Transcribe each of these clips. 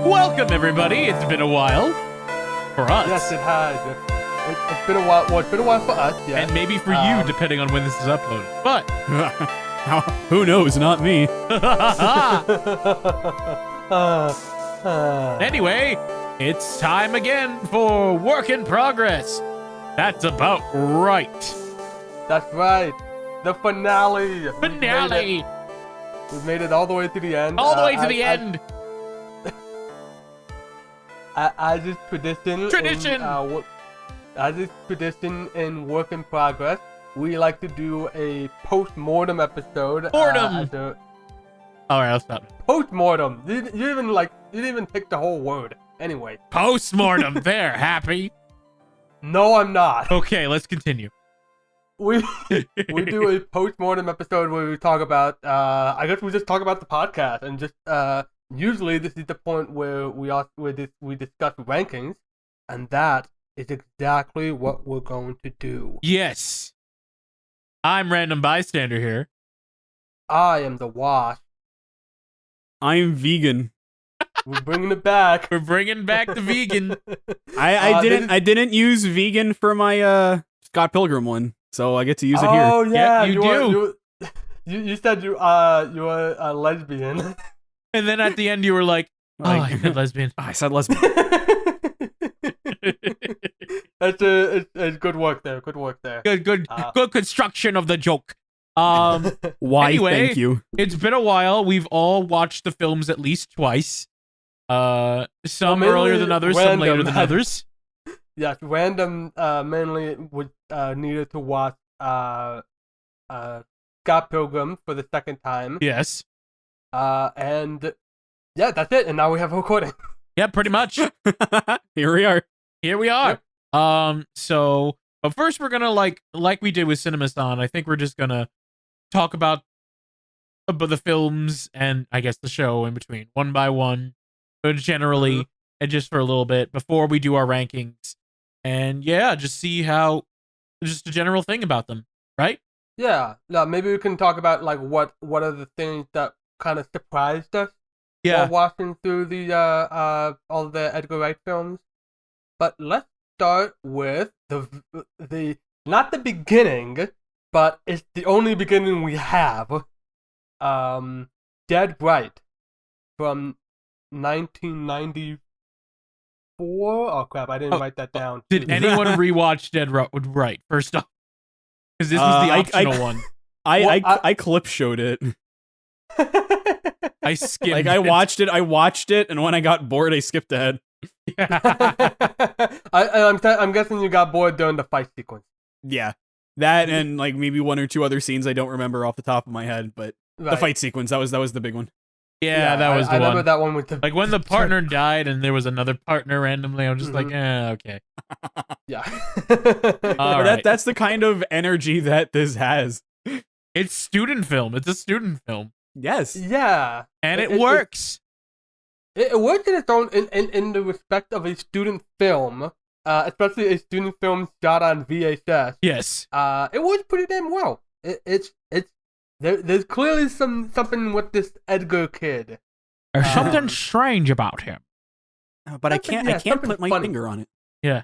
Welcome, everybody. It's been a while for us. Yes, it has. It's been a while. Well, it's been a while for us, yeah. And maybe for you, depending on when this is uploaded. But who knows? Not me. Anyway, it's time again for Work in Progress. That's about right. That's right. The finale. Finale. We've made it all the way to the end. All the way to the end. As is tradition. Tradition. As is tradition in Work in Progress, we like to do a post-mortem episode. Mortem. All right, I'll stop. Post-mortem. You didn't even pick the whole word. Anyway. Post-mortem. There, happy? No, I'm not. Okay, let's continue. We do a post-mortem episode where we talk about, I guess we just talk about the podcast and just, usually this is the point where we discuss rankings, and that is exactly what we're going to do. Yes. I'm RandomBystanderHere. I am the Wash. I'm vegan. We're bringing it back. We're bringing back the vegan. I didn't use vegan for my Scott Pilgrim one, so I get to use it here. Oh yeah, you do. You said you were a lesbian. And then at the end you were like, oh, I said lesbian. I said lesbian. It's good work there. Good work there. Good construction of the joke. Why? Anyway, thank you. It's been a while. We've all watched the films at least twice. Some earlier than others, some later than others. Yes, random. Mainly would needed to watch Scott Pilgrim for the second time. Yes. And yeah, that's it. And now we have a recording. Yeah, pretty much. Here we are. Here we are. Yep. So, but first we're gonna like we did with CinemaSon. I think we're just gonna talk about the films and I guess the show in between, one by one, but generally, and just for a little bit before we do our rankings. And yeah, just see how, just a general thing about them, right? Yeah. No, maybe we can talk about like what are the things that kind of surprised us while watching through the all the Edgar Wright films. But let's start with the not the beginning, but it's the only beginning we have. Dead Right from 1994. Oh crap! I didn't write that down. Did anyone rewatch Dead Right? First off, because this was the optional one. I clip showed it. I skimmed. Like I watched it, and when I got bored, I skipped ahead. I'm guessing you got bored during the fight sequence. Yeah, that and like maybe one or two other scenes I don't remember off the top of my head, but the fight sequence that was the big one. Yeah, that was the one. I remember that one with the like when the partner died and there was another partner randomly. I'm just like, okay. Yeah. All right. That's the kind of energy that this has. It's student film. It's a student film. Yes. Yeah. And it works. It works in its own in the respect of a student film, especially a student film shot on VHS. Yes. It works pretty damn well. There's clearly something with this Edgar kid. There's something strange about him. But I can't put my finger on it. Yeah.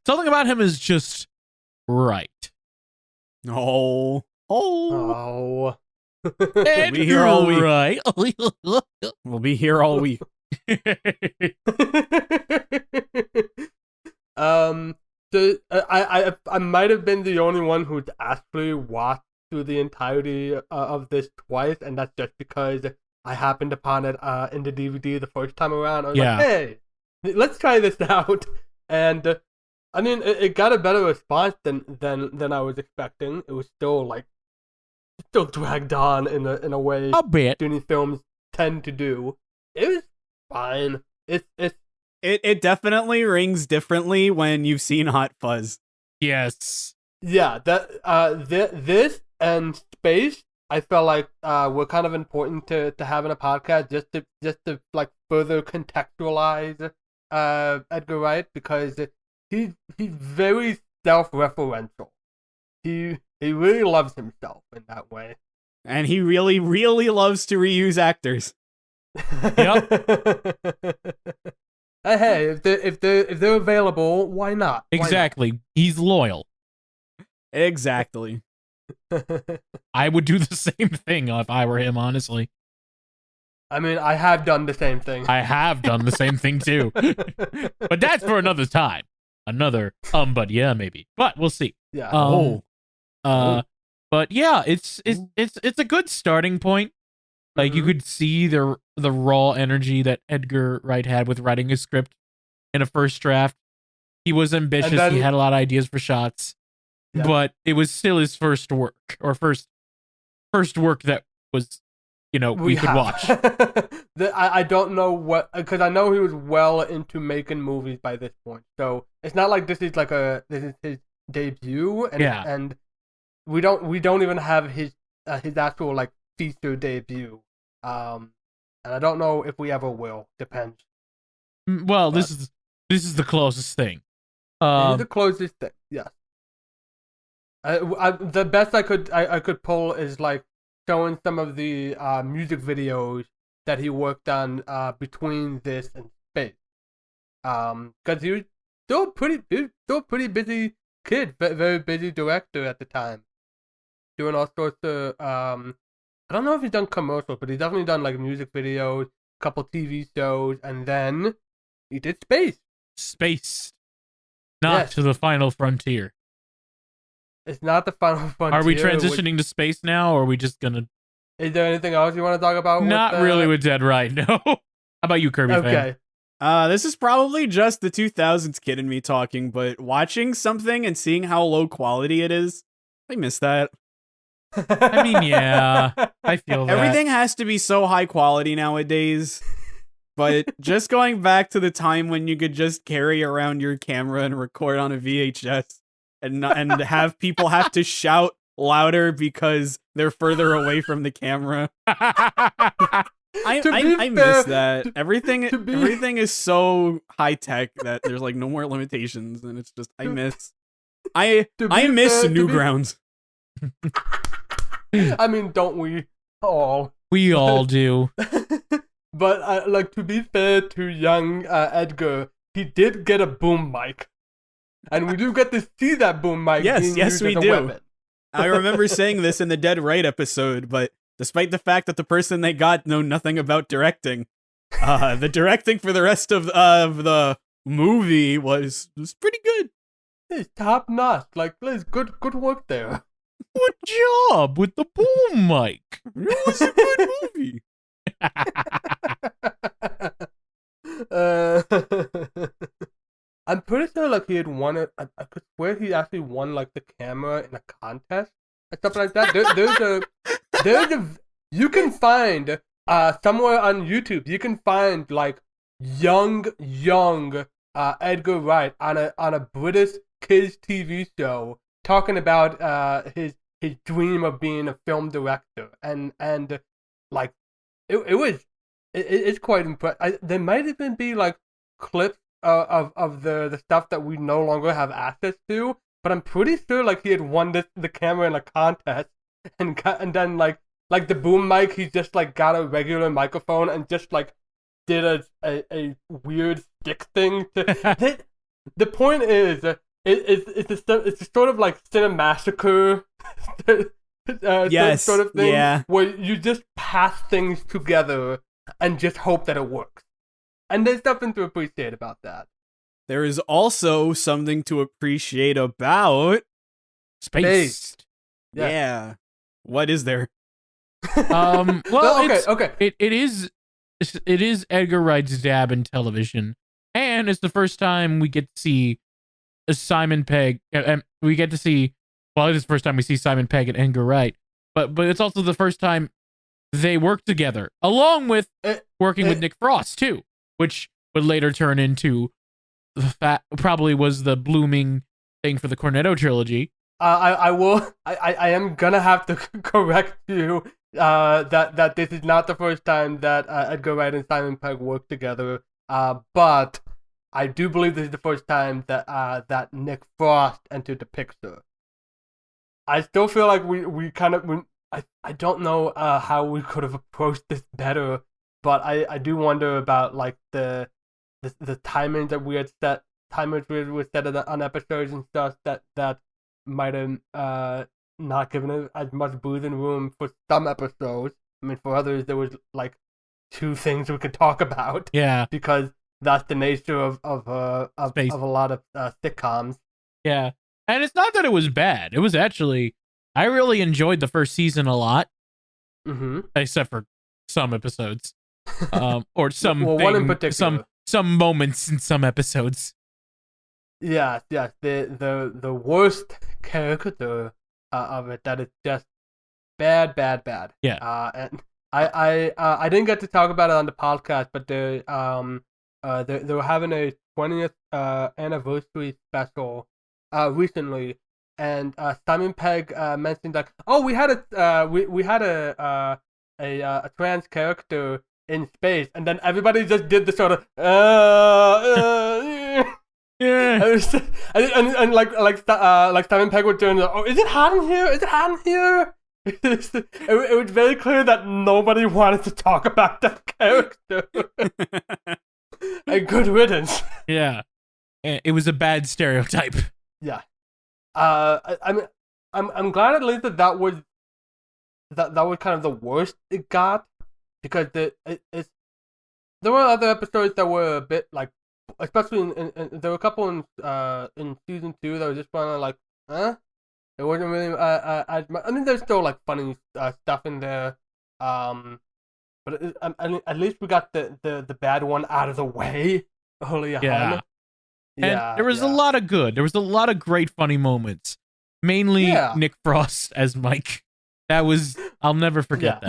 Something about him is just right. Oh. We'll be here all week. Right. We'll be here all week. So I might have been the only one who's actually watched through the entirety of this twice, and that's just because I happened upon it in the DVD the first time around. I was like, hey, let's try this out. And I mean, it got a better response than I was expecting. It was still dragged on in a way a bit student films tend to do. It was fine. It definitely rings differently when you've seen Hot Fuzz. Yes. Yeah, this and Space, I felt like were kind of important to have in a podcast just to like further contextualize Edgar Wright, because he's very self-referential. He really loves himself in that way. And he really, really loves to reuse actors. Hey, if they're available, why not? Exactly. He's loyal. Exactly. I would do the same thing if I were him, honestly. I mean, I have done the same thing. I have done the same thing too. But that's for another time. But yeah, maybe. But we'll see. Yeah. But yeah, it's a good starting point. Like you could see the raw energy that Edgar Wright had with writing a script in a first draft. He was ambitious. He had a lot of ideas for shots, but it was still his first work or first work that was, we could watch. I don't know what, because I know he was well into making movies by this point. So it's not like this is his debut, and we don't even have his actual like feature debut. And I don't know if we ever will. Depends. Well, this is the closest thing. This is the closest thing. Yes. The best I could pull is like showing some of the music videos that he worked on between this and Space. Because he was still pretty busy kid, very busy director at the time, doing all sorts of I don't know if he's done commercials, but he's definitely done like music videos, a couple TV shows, and then he did Space. Space, not to the final frontier. It's not the final frontier. Are we transitioning to space now, or are we just gonna? Is there anything else you want to talk about? Not really with Dead Right, no. How about you, Kirby? Okay. This is probably just the 2000s kid in me talking, but watching something and seeing how low quality it is, I miss that. I mean, yeah, I feel that. Everything has to be so high quality nowadays. But just going back to the time when you could just carry around your camera and record on a VHS and have people have to shout louder because they're further away from the camera. I miss that. Everything is so high tech that there's like no more limitations, and it's just I miss Newgrounds. I mean, don't we all? We all do. But like, to be fair to young Edgar, he did get a boom mic, and we do get to see that boom mic. Yes, we do. Weapon. I remember saying this in the Dead Right episode, but despite the fact that the person they got know nothing about directing, the directing for the rest of the movie was pretty good. It's top notch. Like, Liz, good work there. Good job with the boom mic. It was a good movie. I'm pretty sure like he had won it. I could swear he actually won like the camera in a contest or something like that. There's a you can find somewhere on YouTube. You can find like young Edgar Wright on a British kids TV show talking about his dream of being a film director, and like it's quite impressive. There might even be like clips of the stuff that we no longer have access to, but I'm pretty sure like he had won the camera in a contest, and then like the boom mic, he just like got a regular microphone and just like did a weird stick thing to the point is it's a sort of like Cinemassacre yes, sort of thing, yeah, where you just pass things together and just hope that it works. And there's something to appreciate about that. There is also something to appreciate about space. Yeah. What is there? Well, okay. It is Edgar Wright's dab in television, and it's the first time we get to see Simon Pegg. We get to see. Well, it is the first time we see Simon Pegg and Edgar Wright, but it's also the first time they work together, along with working with Nick Frost too, which would later turn into probably was the blooming thing for the Cornetto trilogy. I am gonna have to correct you that this is not the first time that Edgar Wright and Simon Pegg worked together. But I do believe this is the first time that Nick Frost entered the picture. I still feel like we kind of I don't know how we could have approached this better but I do wonder about like the timings that we had set, timers we were set on episodes and stuff that might have not given it as much breathing room for some episodes. I mean, for others there was like 2 things we could talk about. Yeah. Because that's the nature of a lot of sitcoms. Yeah. And it's not that it was bad. It was actually, I really enjoyed the first season a lot. Mm-hmm. Except for some episodes. Or some one in particular. Some moments in some episodes. Yes. The worst character of it, that is just bad. Yeah. And I didn't get to talk about it on the podcast, but they were having a 20th anniversary special recently, and Simon Pegg mentioned like, oh, we had a trans character in space, and then everybody just did the sort of Yeah. and like Simon Pegg was doing, oh, is it hot in here? Is it hot in here? It was very clear that nobody wanted to talk about that character. A good riddance. Yeah. It was a bad stereotype. Yeah. I'm glad at least that was kind of the worst it got, because there were other episodes that were a bit like, especially in there were a couple in season 2 that was just kind of like, it wasn't really as much. I mean, there's still like funny stuff in there, but at least we got the bad one out of the way early on. Yeah. And there was a lot of good. There was a lot of great funny moments. Mainly Nick Frost as Mike. That was, I'll never forget that.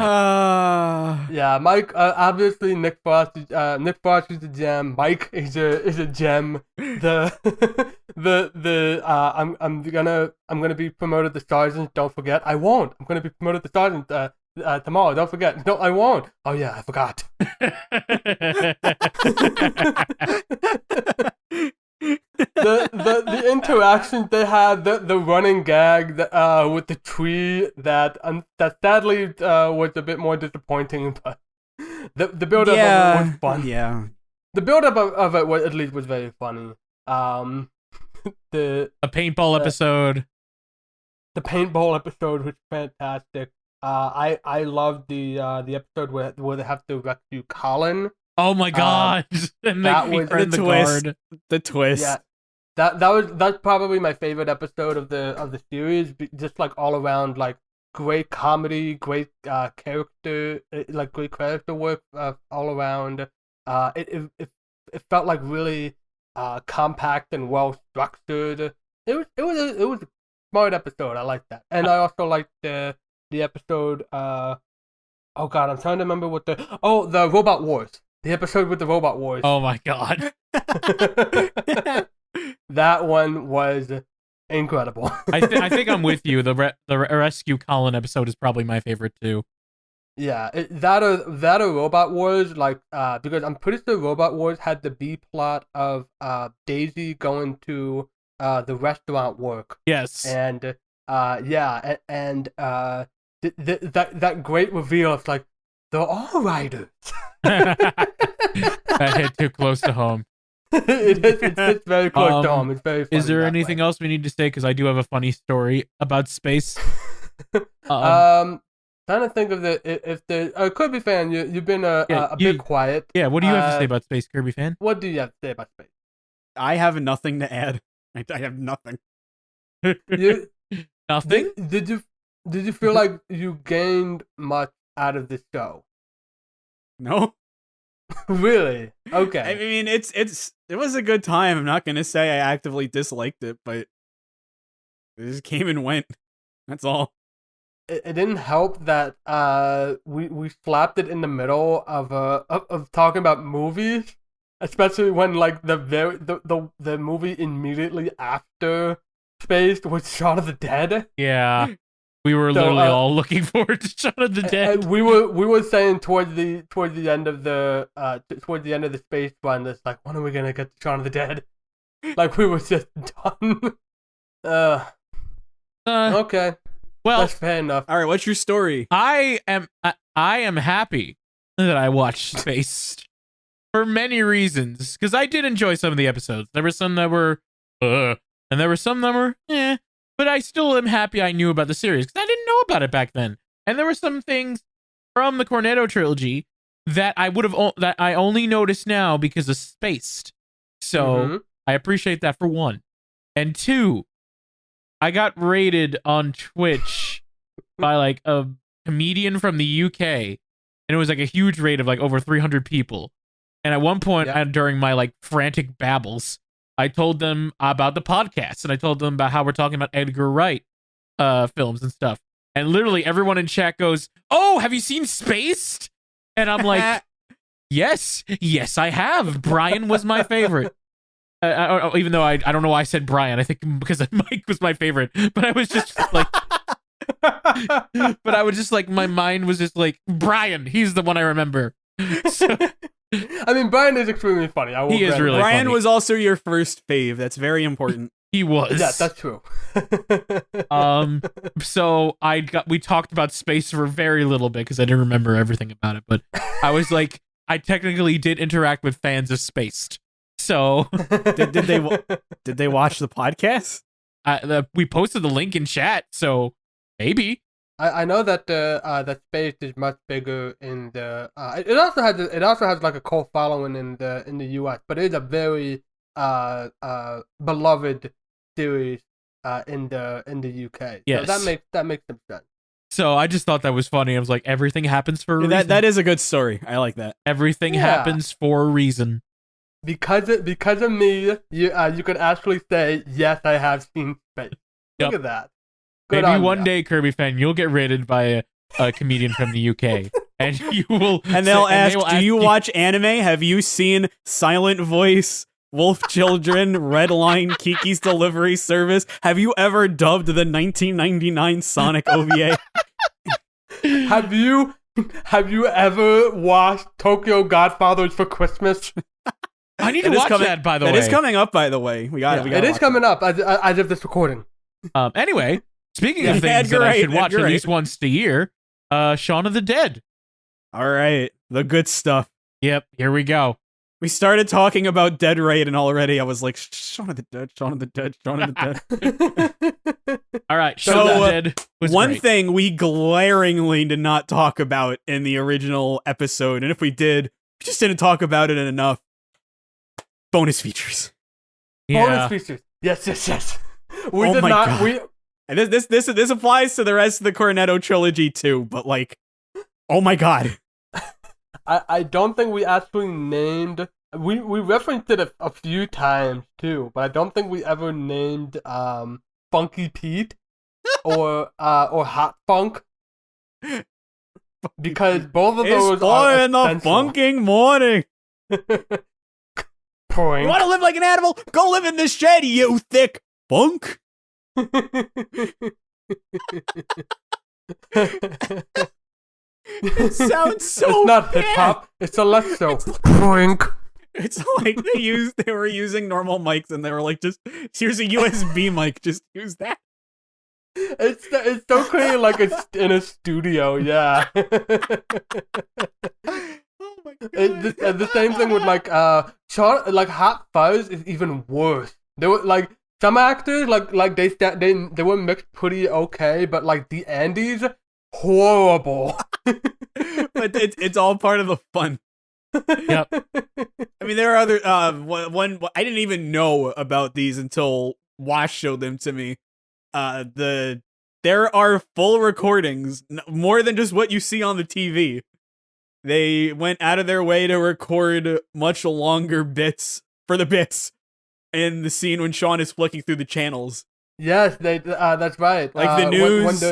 Yeah, Mike. Obviously, Nick Frost is a gem. Mike is a gem. I'm gonna be promoted to sergeant. Don't forget. I won't. I'm gonna be promoted to sergeant tomorrow. Don't forget. No, I won't. Oh yeah, I forgot. The interactions they had, the running gag with the tree that sadly was a bit more disappointing, but the build up of it was fun. Yeah, the build up of it was, at least, was very funny. A paintball episode. The paintball episode was fantastic. I loved the episode where they have to rescue Colin. Oh my god! And that was the twist. Guard. The twist. Yeah. That's probably my favorite episode of the series. Just like all around, like great comedy, great character, like great character work all around. It felt like really compact and well structured. It was a smart episode. I like that, and I also liked the episode. Oh god, I'm trying to remember what the Robot Wars. The episode with the Robot Wars. Oh my god. That one was incredible. I think I'm with you. The Rescue Colin episode is probably my favorite too. Yeah, that or Robot Wars, like because I'm pretty sure Robot Wars had the B plot of Daisy going to the restaurant work. Yes. And that great reveal of like, they're all writers. That hit too close to home. It's very close to home. It's very funny. Is there anything else we need to say? Because I do have a funny story about space. Trying to think of if the Kirby fan, you've been a bit quiet. Yeah, what do you have to say about space, Kirby fan? What do you have to say about space? I have nothing to add. I have nothing. Nothing? Did you feel like you gained much out of this show? No. Really? Okay. I mean, it was a good time. I'm not gonna say I actively disliked it, but it just came and went. That's all. It didn't help that we slapped it in the middle of talking about movies, especially when like the movie immediately after Space was Shaun of the Dead. Yeah. We were literally all looking forward to Shaun of the Dead. We were saying towards the end of the space run, it's like, when are we gonna get to Shaun of the Dead? Like, we were just done. Okay. Well, that's fair enough. All right, what's your story? I am happy that I watched Spaced for many reasons, because I did enjoy some of the episodes. There were some that were, and there were some that were, but I still am happy I knew about the series because I didn't know about it back then. And there were some things from the Cornetto trilogy that I only noticed now because of Spaced. So I appreciate that for one. And two, I got rated on Twitch by like a comedian from the UK, and it was like a huge rate of like over 300 people. And at one point, during my like frantic babbles, I told them about the podcast, and I told them about how we're talking about Edgar Wright films and stuff. And literally everyone in chat goes, "Oh, have you seen Spaced?" And I'm like, yes, I have. Brian was my favorite. Even though I don't know why I said Brian. I think because Mike was my favorite. But I was just like, my mind was just like, Brian, he's the one I remember. So, I mean, Brian is extremely funny. He is really Brian funny. was also your first fave. That's very important. He was. Yeah, that's true. So we talked about Space for a very little bit because I didn't remember everything about it, but I was like, I technically did interact with fans of Spaced. So did they watch the podcast? We posted the link in chat, so maybe. I know that that Spaced is much bigger in the. It also has like a cult following in the US, but it is a very beloved series in the UK. Yes. So that makes some sense. So I just thought that was funny. I was like, everything happens for a reason. That is a good story. I like that. Everything happens for a reason. Because of me, you can actually say, yes, I have seen Spaced. Look at that. Good Maybe one day, Kirby fan, you'll get rated by a comedian from the UK, and you will. And they'll ask, "Do you watch anime? Have you seen Silent Voice, Wolf Children, Red Line, Kiki's Delivery Service? Have you ever dubbed the 1999 Sonic OVA? Have you ever watched Tokyo Godfathers for Christmas?" I need to watch that, by the way. It is coming up, by the way. We got it is coming up as of this recording. Anyway, speaking of things that I should watch at least once a year, Shaun of the Dead. All right, the good stuff. Yep, here we go. We started talking about Dead Raid, and already I was like, Shaun of the Dead, Shaun of the Dead, Shaun of the Dead. All right, Shaun of the Dead was one great. thing we glaringly did not talk about in the original episode, and if we did, we just didn't talk about it enough. Bonus features. Yeah. Bonus features. Yes. We oh did my not. God. And this applies to the rest of the Cornetto trilogy too, but like, oh my God. I don't think we actually named. We referenced it a few times too, but I don't think we ever named Funky Pete or Hot Funk, because both of those it's 4 in the funking morning. You want to live like an animal? Go live in this shed, you thick funk. It sounds so It's not bad. hip hop. It's electro. Poink. It's like they were using normal mics and they were like, just here's a USB mic, just use that. It's so clear, like it's in a studio. Yeah. Oh my God. And the same thing with like Hot Fuzz is even worse. They were like some actors like they were mixed pretty okay, but like the Andes, horrible. But it's all part of the fun. Yep. I mean, there are other one I didn't even know about these until Wash showed them to me. There are full recordings, more than just what you see on the TV. They went out of their way to record much longer bits in the scene when Sean is flicking through the channels. Yes, that's right. Like the news,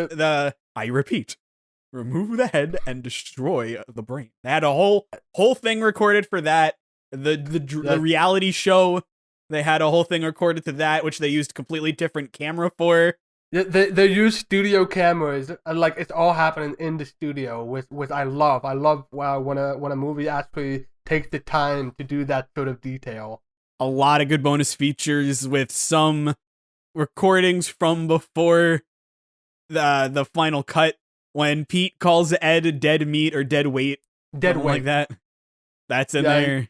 I repeat, remove the head and destroy the brain. They had a whole thing recorded for that. The reality show, they had a whole thing recorded to that, which they used completely different camera for. They use studio cameras, and like it's all happening in the studio, which I love. I love when a movie actually takes the time to do that sort of detail. A lot of good bonus features with some recordings from before the final cut when Pete calls Ed dead meat or dead weight Dead Something weight. like that. That's in Yeah, there.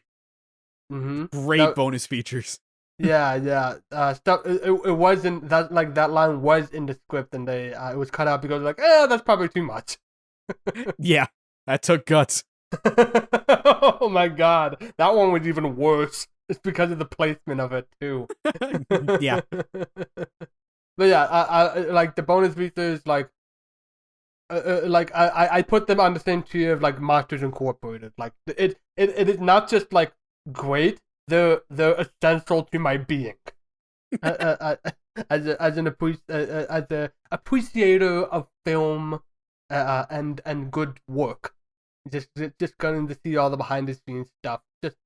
Mm-hmm. Great bonus features. Yeah. Stuff. It wasn't that like that line was in the script, and they it was cut out because like, that's probably too much. Yeah, that took guts. Oh my god, that one was even worse. It's because of the placement of it too. Yeah. But yeah, I like the bonus features. Like I put them on the same tier of like Monsters Incorporated. Like it is not just like great. They're essential to my being. As a appreciator of film, and good work. Just getting to see all the behind the scenes stuff. Just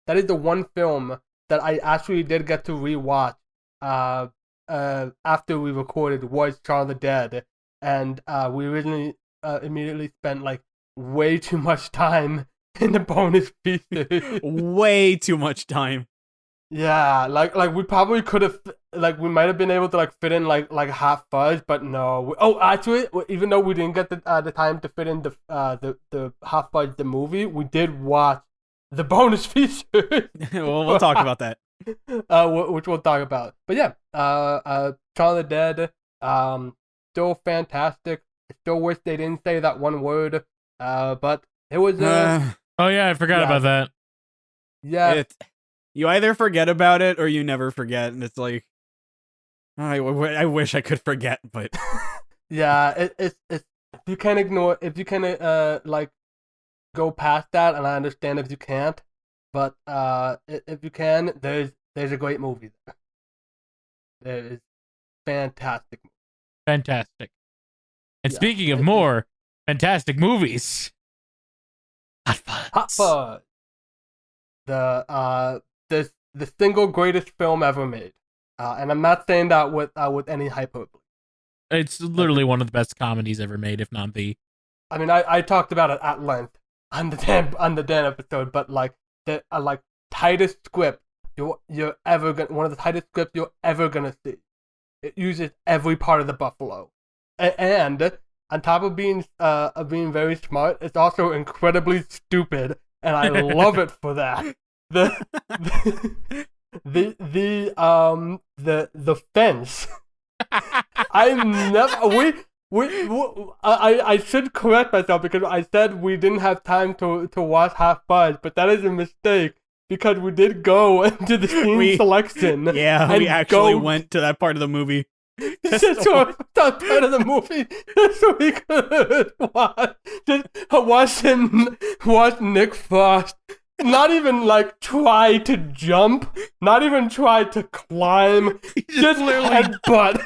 that is the one film that I actually did get to rewatch. After we recorded was Shaun of the Dead, and we originally immediately spent like way too much time in the bonus pieces. Way too much time. Yeah, like we probably could have, like we might have been able to like fit in like Hot Fuzz, but no. Actually, even though we didn't get the time to fit in the Hot Fuzz the movie, we did watch the bonus features. Well, we'll talk about that. Which we'll talk about. But yeah, Shaun of the Dead, still fantastic. I still wish they didn't say that one word. But it was. Oh yeah, I forgot about that. Yeah. You either forget about it or you never forget, and it's like, I wish I could forget, but yeah, it's if you can ignore, if you can like go past that, and I understand if you can't, but if you can, there's a great movie there. There is fantastic. Fantastic. And speaking of more fantastic movies, Hot Fuzz. Hot Fuzz. The single greatest film ever made, and I'm not saying that with any hyperbole. It's literally one of the best comedies ever made, if not the. I mean, I talked about it at length on the Dan episode, but like the tightest script you're ever gonna, one of the tightest scripts you're ever gonna see. It uses every part of the buffalo, and on top of being very smart, it's also incredibly stupid, and I love it for that. The fence. I should correct myself because I said we didn't have time to watch Hot Fuzz, but that is a mistake because we did go into the scene selection. Yeah, we actually went to that part of the movie. Just that part of the movie, so we could watch Nick Frost. Not even like try to jump, not even try to climb, just literally headbutt.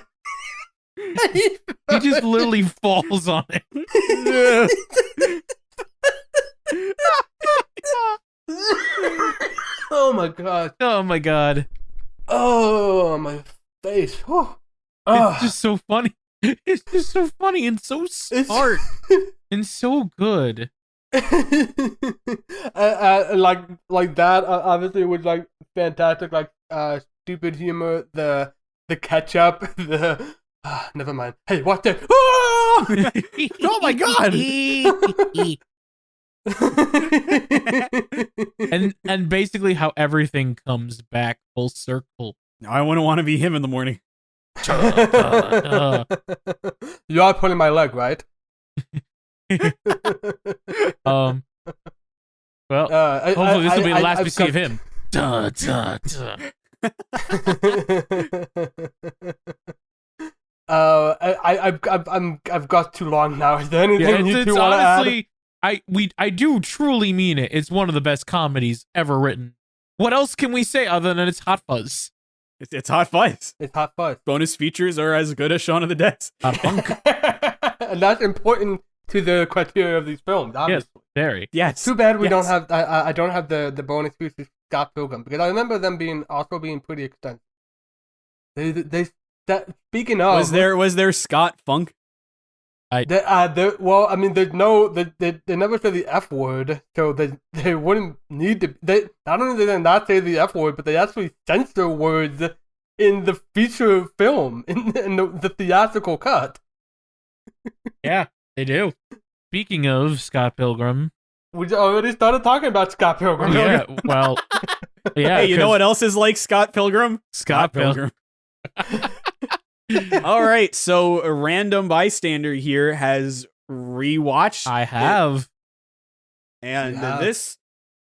He just literally falls on it. Oh my god. Oh my god. Oh my face. Oh. It's just so funny. It's just so funny and so smart and so good. Like that obviously was like fantastic, like stupid humor, the ketchup, the never mind. Hey, watch that. Oh! Oh my god. and basically how everything comes back full circle. I wouldn't want to be him in the morning. You are pulling my leg, right? Well, hopefully this will be the last we see of him. I've got too long now. Is there anything you two want to add? I do truly mean it. It's one of the best comedies ever written. What else can we say other than it's Hot Fuzz? It's Hot Fuzz. It's Hot Fuzz. Bonus features are as good as Shaun of the Dead. And that's important to the criteria of these films, obviously. Yes, very. Yes. Too bad we don't have. I don't have the bonus features Scott Pilgrim, because I remember them being pretty extensive. Speaking of, was there Scott Funk? Well, I mean, there's no. They never say the F word, so they wouldn't need to. They not only did they not say the F word, but they actually censor words in the feature film in the theatrical cut. Yeah, they do. Speaking of Scott Pilgrim, We already started talking about Scott Pilgrim. Yeah, well, yeah. Hey, you know 'cause what else is like Scott Pilgrim? Scott Pilgrim. All right, so a random bystander here has rewatched. I have. And Yeah. this,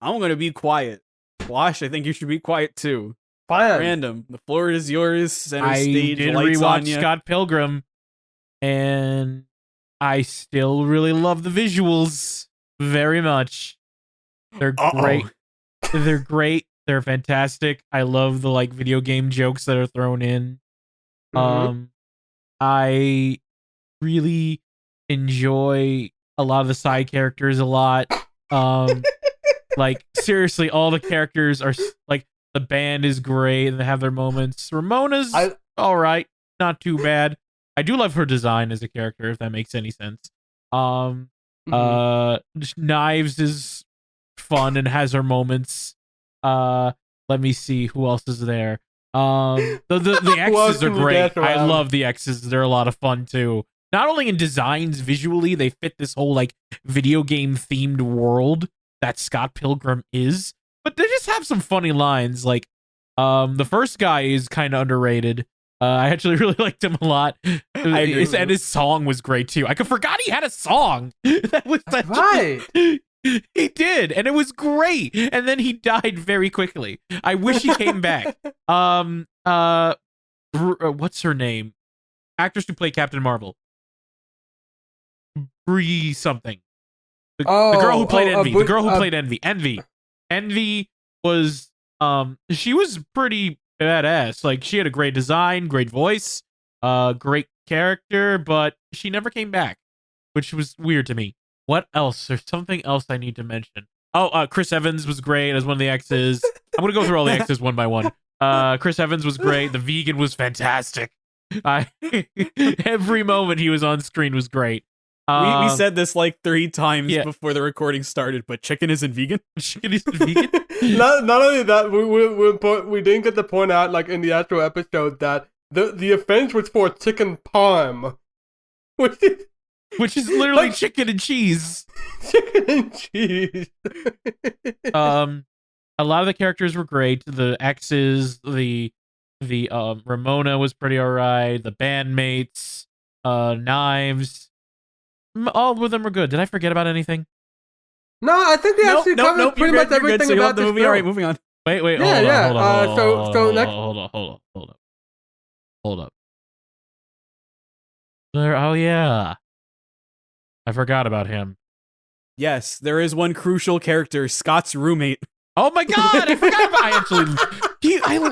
I'm going to be quiet. Wash, I think you should be quiet too. Fine. Random. The floor is yours. Center I stage. did Lights on rewatch ya. Scott Pilgrim, and I still really love the visuals very much. They're great. They're great. They're fantastic. I love the like video game jokes that are thrown in. I really enjoy a lot of the side characters a lot. Like seriously, all the characters are like the band is great and they have their moments. Ramona's all right, not too bad. I do love her design as a character, if that makes any sense. Knives is fun and has her moments. Let me see who else is there. The X's are great. I love the X's. They're a lot of fun too. Not only in designs, visually, they fit this whole like video game themed world that Scott Pilgrim is. But they just have some funny lines. Like, the first guy is kind of underrated. I actually really liked him a lot. I agree with And his song was great too. I forgot he had a song. That was Right. He did, and it was great. And then he died very quickly. I wish he came back. What's her name? Actress who played Captain Marvel. Brie something. The girl who played Envy. The girl who played Envy. Envy was she was pretty badass. Like she had a great design, great voice, great character, but she never came back, which was weird to me. What else? There's something else I need to mention. Oh, Chris Evans was great as one of the X's. I'm gonna go through all the X's one by one. Chris Evans was great. The vegan was fantastic. Every moment he was on screen was great. We said this like 3 times yeah. before the recording started, but chicken isn't vegan. Chicken isn't vegan. Not only that, we didn't get to point out, like in the actual episode, that the offense was for chicken parm, which is literally like, chicken and cheese. Chicken and cheese. A lot of the characters were great. The X's, the Ramona was pretty alright. The bandmates, Knives. All of them were good. Did I forget about anything? No, I think we actually covered pretty much everything so about the movie. All right, moving on. Wait, hold up. There. Oh yeah, I forgot about him. Yes, there is one crucial character, Scott's roommate. Oh my god, I forgot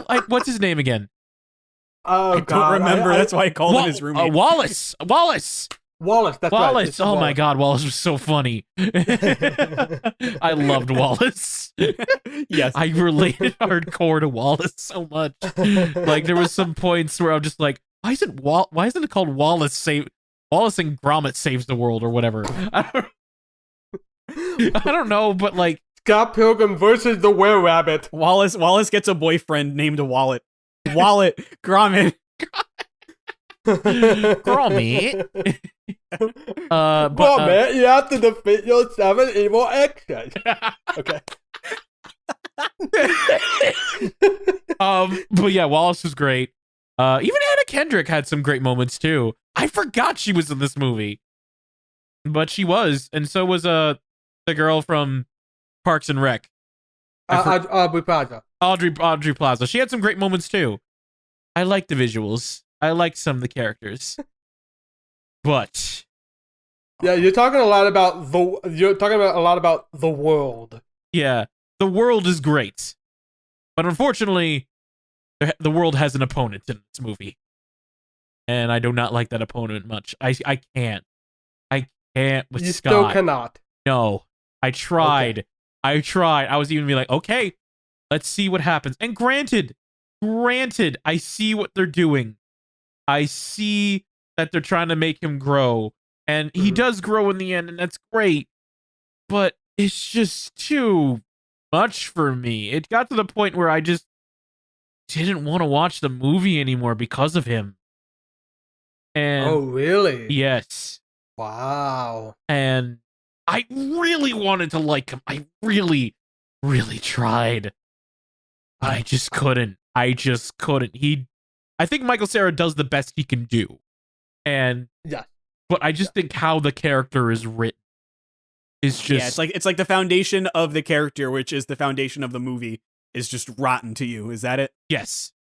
about. What's his name again? Oh, I don't remember. That's why I called him his roommate. Wallace. Wallace, that's Wallace. Right. Oh my god, Wallace was so funny. I loved Wallace. Yes. I related hardcore to Wallace so much. Like there was some points where I'm just like, why isn't it called Wallace and Gromit saves the world or whatever? I don't know, but like Scott Pilgrim versus the Were-Rabbit. Wallace gets a boyfriend named Wallet. Gromit. Gromit. Gromit, you have to defeat your 7 evil exes. Okay. But yeah, Wallace was great. Even Anna Kendrick had some great moments too. I forgot she was in this movie, but she was, and so was the girl from Parks and Rec. Aubrey Plaza. Audrey Plaza. She had some great moments too. I like the visuals. I like some of the characters, but yeah, you're talking a lot about the world. Yeah, the world is great, but unfortunately, the world has an opponent in this movie, and I do not like that opponent much. I can't with you Scott. You still cannot. No, I tried. Okay. I tried. I was even be like, okay, let's see what happens. And granted, I see what they're doing. I see that they're trying to make him grow, and he does grow in the end, and that's great. But it's just too much for me. It got to the point where I just didn't want to watch the movie anymore because of him. And oh, really? Yes. Wow. And I really wanted to like him. I really, really tried. But I just couldn't. I think Michael Cera does the best he can do. And Yeah. But I just think how the character is written is just it's like the foundation of the character, which is the foundation of the movie, is just rotten to you. Is that it? yes.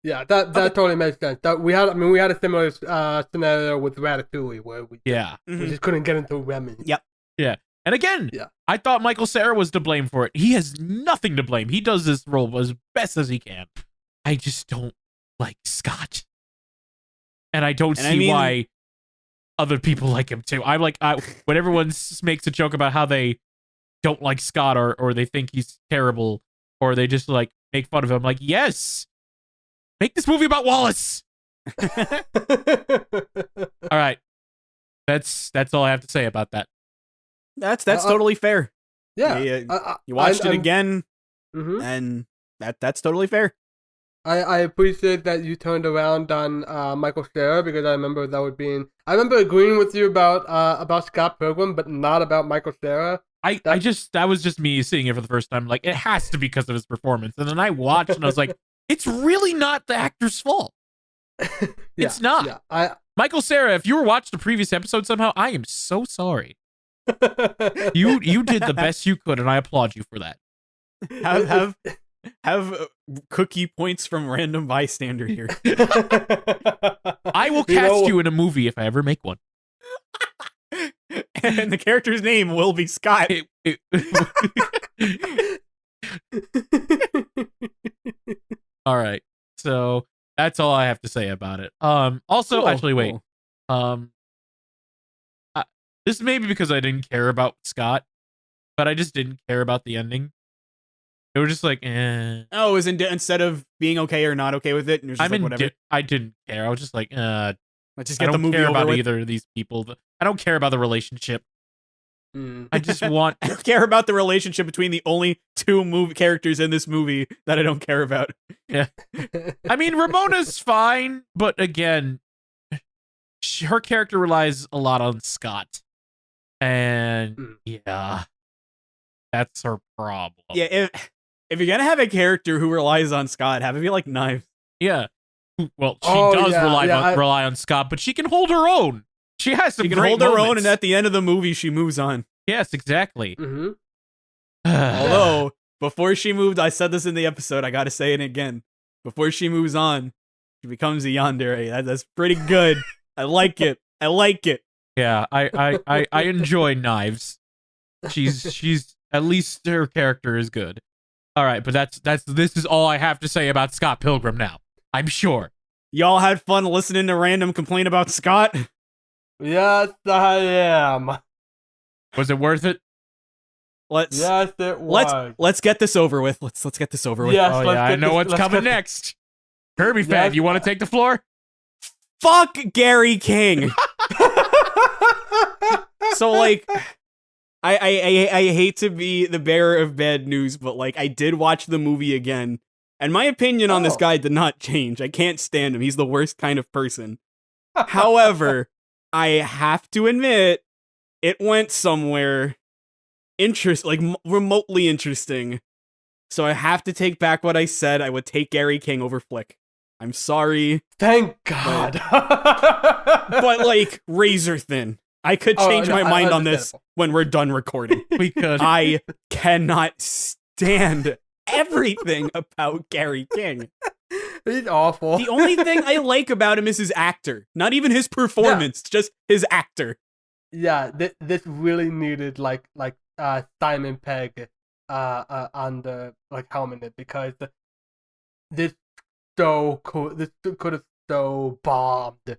Yeah, that totally makes sense. We had a similar scenario with Ratatouille where we just couldn't get into Remy. Yep. Yeah. And again, I thought Michael Cera was to blame for it. He has nothing to blame. He does this role as best as he can. I just don't like Scott. And I don't see why other people like him too. I'm like, when everyone makes a joke about how they don't like Scott or they think he's terrible or they just like make fun of him, I'm like, yes, make this movie about Wallace. All right, that's all I have to say about that. That's totally fair. Yeah, you watched it again, and that's totally fair. I appreciate that you turned around on Michael Cera because I remember I remember agreeing with you about Scott Pilgrim, but not about Michael Cera. That was just me seeing it for the first time. Like, it has to be because of his performance. And then I watched and I was like, it's really not the actor's fault. It's not. Yeah. Michael Cera, if you were watching the previous episode somehow, I am so sorry. You did the best you could, and I applaud you for that. Have cookie points from Random Bystander here. I will cast you in a movie if I ever make one. And the character's name will be Scott. All right. So that's all I have to say about it. Also, cool, actually, wait. This may be because I didn't care about Scott, but I just didn't care about the ending. It was just like, eh. Oh, instead of being okay or not okay with it, and you're just like, whatever. I didn't care. I was just like, let's just I get the don't movie care over about with. either of these people. I don't care about the relationship. I just want. I don't care about the relationship between the only two movie characters in this movie that I don't care about. Yeah. I mean, Ramona's fine, but again, her character relies a lot on Scott. And yeah, that's her problem. Yeah, if you're gonna have a character who relies on Scott, have it be like Knives. Yeah. Well, she does rely on Scott, but she can hold her own. She has some. She can great hold her moments. own, and at the end of the movie, she moves on. Yes, exactly. Although before she moved, I said this in the episode. I gotta say it again. Before she moves on, she becomes a yandere. That's pretty good. I like it. I like it. Yeah, I enjoy Knives. She's at least her character is good. All right, but this is all I have to say about Scott Pilgrim now. I'm sure. Y'all had fun listening to Random complain about Scott? Yes, I am. Was it worth it? Yes, it was. Let's get this over with. Let's get this over with. Yes, oh yeah, I know what's coming next. Kirby fan, you want to take the floor? Fuck Gary King. So like, I hate to be the bearer of bad news, but like, I did watch the movie again, and my opinion on this guy did not change. I can't stand him. He's the worst kind of person. However, I have to admit, it went somewhere remotely interesting. So I have to take back what I said. I would take Gary King over Flick. I'm sorry. Thank God. But like, razor thin. I could change my mind on this when we're done recording. Because I cannot stand everything about Gary King. He's awful. The only thing I like about him is his actor. Not even his performance, just his actor. Yeah, this really needed like Simon Pegg on the helmet because this so cool. This could have so bombed.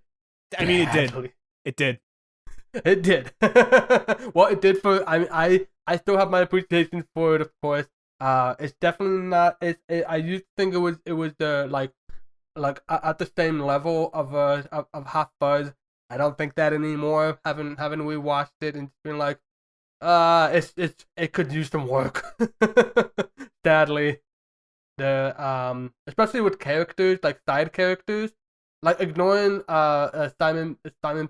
I mean, it did. It did. It did. Well, it did for. I still have my appreciation for it, of course. It's definitely not. I used to think it was the like at the same level of Hot Fuzz. I don't think that anymore. Having rewatched it and been like, it could use some work. Sadly, especially with characters like side characters, like ignoring Simon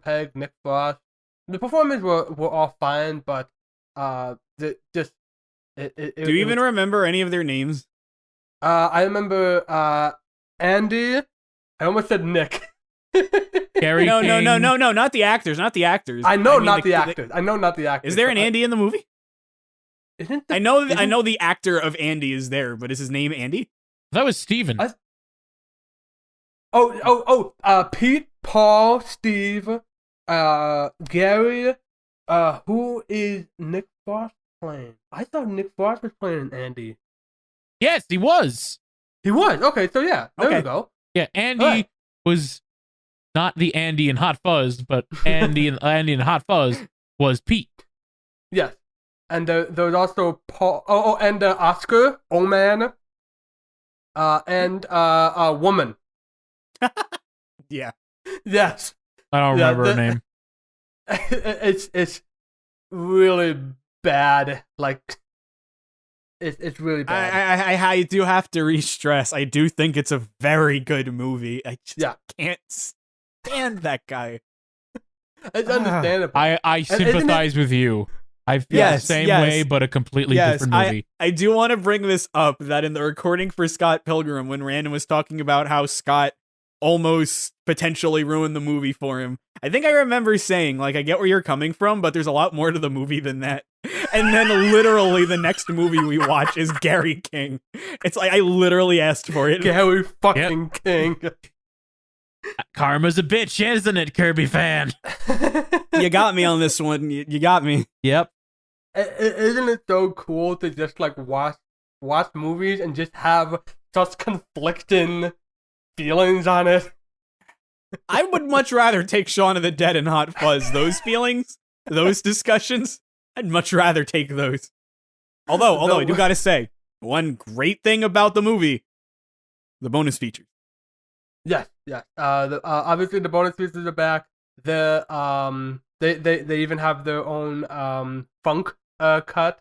Pegg, Nick Frost, The performances were all fine, but do you even remember any of their names? I remember Andy. I almost said Nick. Gary No, King. no, not the actors, not the actors. I know mean not the actors. I know not the actors. Is there an Andy in the movie? Isn't I know the actor of Andy is there, but is his name Andy? That was Steven. Pete, Paul, Steve, Gary. Who is Nick Frost playing? I thought Nick Frost was playing Andy. Yes, he was. He was. Okay, so yeah, there we go. Yeah, Andy was not the Andy in Hot Fuzz, but Andy in Hot Fuzz was Pete. Yes, and there was also Paul. And Oscar, man, and woman. Yeah. Yes. I don't remember her name. It's really bad. Like it's really bad. I do have to re-stress. I do think it's a very good movie. I just can't stand that guy. It's understandable. I sympathize with you. I feel the same way, but a completely different movie. I do want to bring this up, that in the recording for Scott Pilgrim, when Random was talking about how Scott almost potentially ruined the movie for him, I think I remember saying, like, I get where you're coming from, but there's a lot more to the movie than that. And then literally the next movie we watch is Gary King. It's like, I literally asked for it. Gary fucking King. Karma's a bitch, isn't it, Kirby fan? You got me on this one. You got me. Yep. Isn't it so cool to just like watch movies and just have such conflicting feelings on it? I would much rather take Shaun of the Dead and Hot Fuzz. Those feelings, those discussions, I'd much rather take those. Although I do gotta say, one great thing about the movie, the bonus features. Yes. Obviously the bonus features are back. They even have their own funk cut.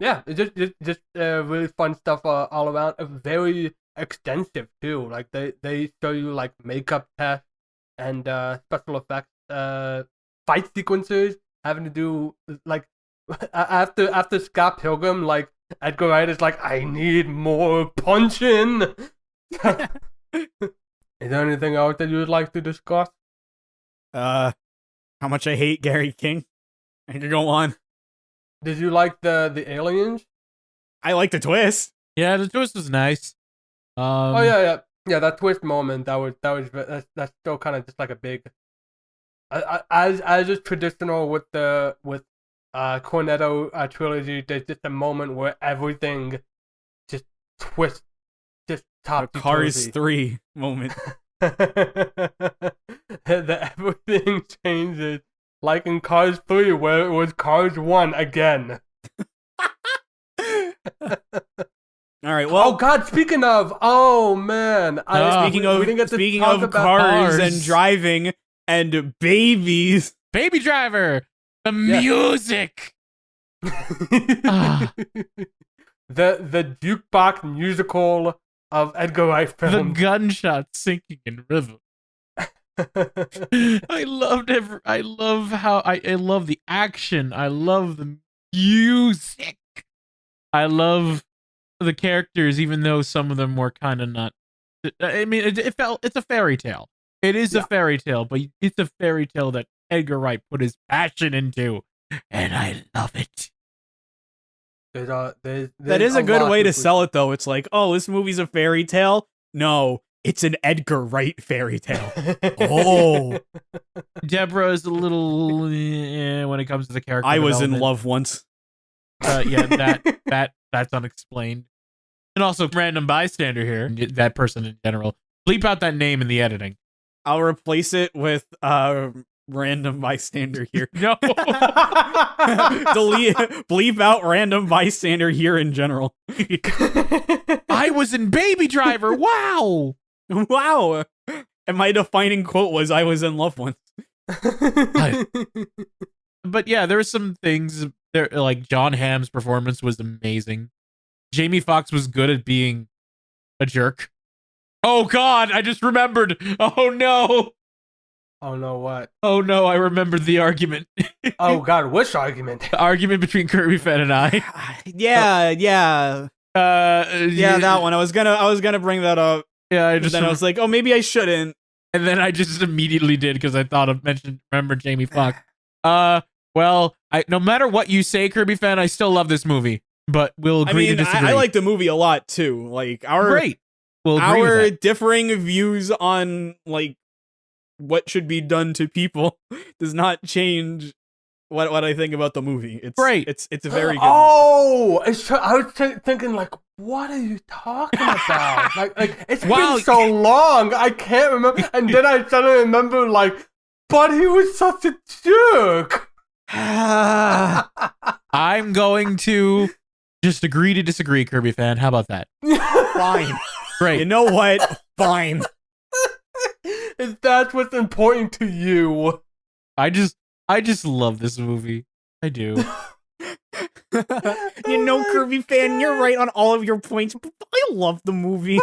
It's just really fun stuff all around. Very extensive too. Like they show you like makeup tests and special effects fight sequences having to do like after Scott Pilgrim, like Edgar Wright is like, I need more punching. Is there anything else that you would like to discuss? How much I hate Gary King. I could go on. Did you like the aliens? I like the twist. Yeah, the twist was nice. Yeah. That twist moment that's still kind of just like a big. As is traditional with Cornetto trilogy, there's just a moment where everything just twists, just top. A Cars 3 moment. Everything changes, like in Cars 3, where it was Cars 1 again. All right. Well, oh God! Speaking of, speaking of cars and driving and babies, Baby Driver, the music, the jukebox musical of Edgar Wright films. The gunshot sinking in rhythm. I love the action. I love the music. I love the characters, even though some of them were kind of not. I mean, it's a fairy tale. It is a fairy tale, but it's a fairy tale that Edgar Wright put his passion into, and I love it. That is a good way to sell it, though. It's like, oh, this movie's a fairy tale. No, it's an Edgar Wright fairy tale. Oh, Deborah is a little when it comes to the character. I was in love once. That's unexplained. And also, random bystander here, that person in general. Bleep out that name in the editing. I'll replace it with random bystander here. No. Bleep out random bystander here in general. I was in Baby Driver. Wow. Wow. And my defining quote was, I was in love once. But yeah, there were some things there, like John Hamm's performance was amazing. Jamie Foxx was good at being a jerk. Oh God, I just remembered. Oh no. Oh no, what? Oh no, I remembered the argument. Oh god, which argument? The argument between KirbyFan and I. Yeah, that one. I was gonna bring that up. Yeah, But then I was like, oh, maybe I shouldn't. and then I just immediately did because I thought of remember Jamie Foxx. Well, no matter what you say, KirbyFan, I still love this movie. But we'll agree to disagree. I like the movie a lot too. Like Great. We'll agree with our that. differing views on like what should be done to people does not change what I think about the movie. It's Great. It's very good. Oh, I was thinking like, what are you talking about? like it's been so long, I can't remember. And then I suddenly remember, like, but he was such a jerk. I'm going to just agree to disagree, KirbyFan. How about that? Fine. Great. You know what? Fine. If that's what's important to you. I just love this movie. I do. You know, KirbyFan, you're right on all of your points, but I love the movie.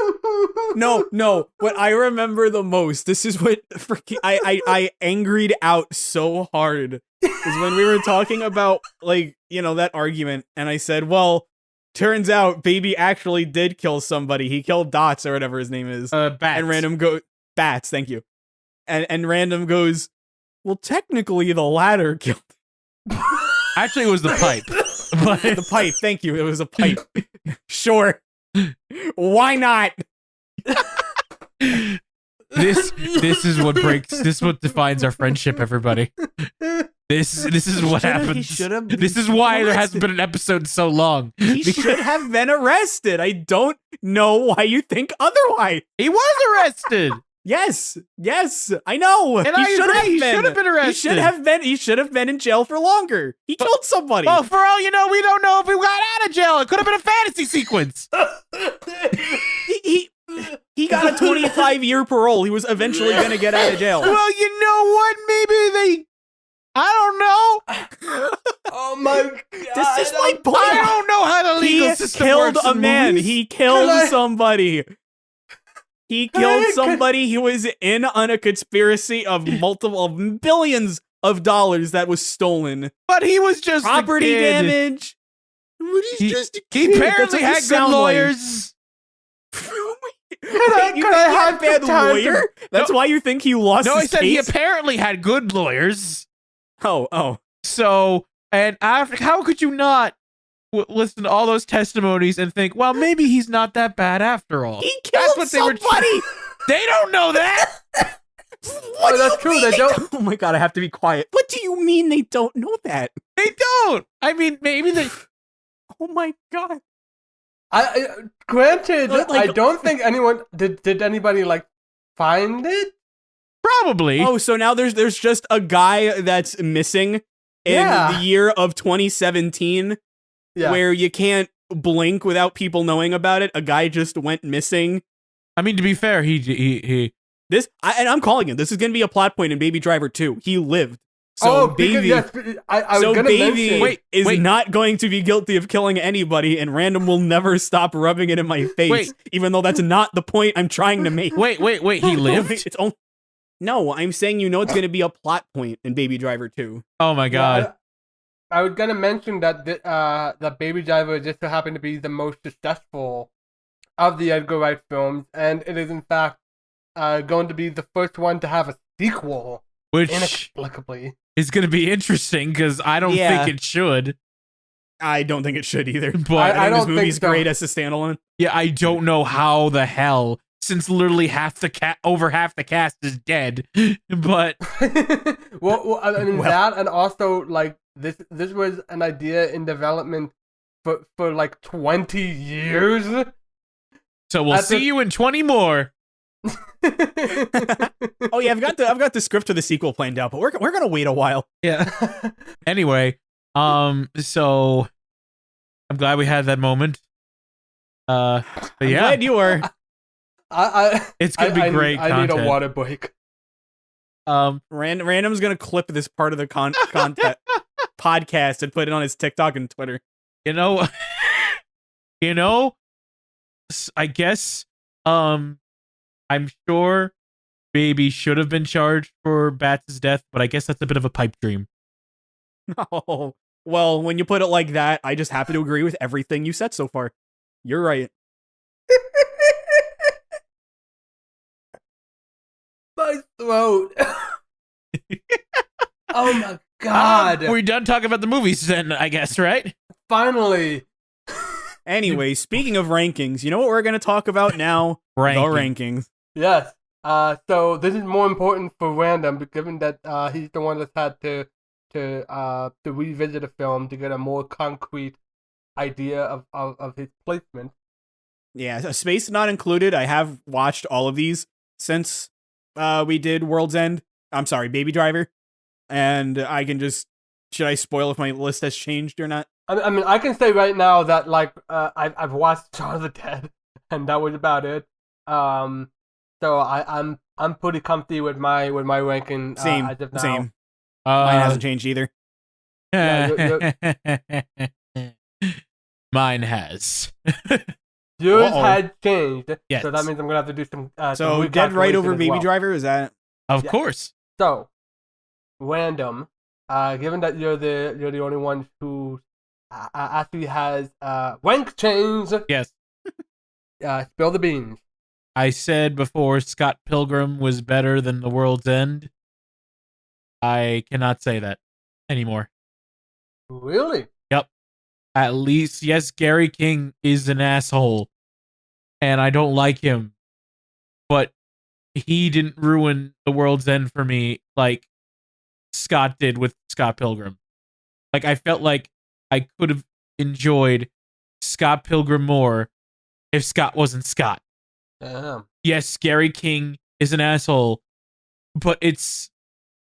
No, what I remember the most, this is what freaking I angried out so hard, is when we were talking about, like, you know, that argument, and I said, well, turns out Baby actually did kill somebody. He killed Dots, or whatever his name is. Bats. And Random Bats, thank you. And Random goes, well, technically the latter killed. Actually, it was the pipe. But The pipe, thank you. It was a pipe. Sure. Why not? This is what defines our friendship, everybody. This is what happens. This is why there hasn't been an episode in so long. He should have been arrested. I don't know why you think otherwise. He was arrested. Yes, I know. And I agree, he should have been arrested. He should have been in jail for longer. He killed somebody. Well, for all you know, we don't know if he got out of jail. It could have been a fantasy sequence. He got a 25-year parole. He was eventually going to get out of jail. Well, you know what? Maybe I don't know. Oh my god. This is my point. I don't know how the legal system killed works a in man. movies. He killed somebody. He killed somebody. He was in on a conspiracy of multiple billions of dollars that was stolen. But he was just Property a kid. damage. But he's just a kid. He apparently had good lawyers. Could I have bad the time lawyer? That's why you think he lost No, his I said he case? apparently had good lawyers. Oh. So, and after, how could you not listen to all those testimonies and think, well, maybe he's not that bad after all? He killed somebody! They don't know that! What that's true, they don't. Oh my god, I have to be quiet. What do you mean they don't know that? They don't! I mean, maybe they... Oh my god. Granted, Like- I don't think anyone did anybody like find it. Probably. Oh, so now there's just a guy that's missing in the year of 2017, where you can't blink without people knowing about it. A guy just went missing. I mean, to be fair, he and I'm calling it. This is going to be a plot point in Baby Driver 2. He lived. So So Baby, I was gonna Baby mention. is not going to be guilty of killing anybody, and Random will never stop rubbing it in my face, even though that's not the point I'm trying to make. Wait, he lived? It's only... No, I'm saying it's going to be a plot point in Baby Driver 2. Oh my god. I was gonna mention that the Baby Driver just so happened to be the most successful of the Edgar Wright films, and it is in fact going to be the first one to have a sequel, Which inexplicably is going to be interesting because I don't think it should. I don't think it should either. But I think don't this movie's think so. great as a standalone. Yeah, I don't know how the hell, since literally over half the cast is dead. But well, I mean that, and also like this was an idea in development for like 20 years. So we'll see you in 20 more. Oh yeah, I've got the script to the sequel planned out, but we're gonna wait a while. Yeah. Anyway, so I'm glad we had that moment. But I'm yeah, glad you were. it's gonna be great. I need a water break. Random's gonna clip this part of the content podcast and put it on his TikTok and Twitter. You know, I guess, I'm sure maybe should have been charged for Bats' death, but I guess that's a bit of a pipe dream. Oh, well, when you put it like that, I just happen to agree with everything you said so far. You're right. My throat. Oh my god. We're done talking about the movies then, I guess, right? Finally. Anyway, speaking of rankings, you know what we're going to talk about now? The rankings. Yes. So this is more important for Random, given that he's the one that's had to revisit a film to get a more concrete idea of his placement. Yeah, Space Not Included. I have watched all of these since we did World's End. I'm sorry, Baby Driver. And I can just... Should I spoil if my list has changed or not? I mean, I can say right now that I've watched Shaun of the Dead, and that was about it. So I'm pretty comfy with my ranking. Same, as of now. same. Mine hasn't changed either. Yeah, Mine has. Yours had changed. Yes. So that means I'm gonna have to do some. So Dead Right over Baby Driver, is that? Of course. So, Random. Given that you're the only one who actually has rank change. Yes. Spill the beans. I said before Scott Pilgrim was better than The World's End. I cannot say that anymore. Really? Yep. At least, yes, Gary King is an asshole, and I don't like him, but he didn't ruin The World's End for me like Scott did with Scott Pilgrim. Like, I felt like I could have enjoyed Scott Pilgrim more if Scott wasn't Scott. Damn. Yes, Gary King is an asshole, but it's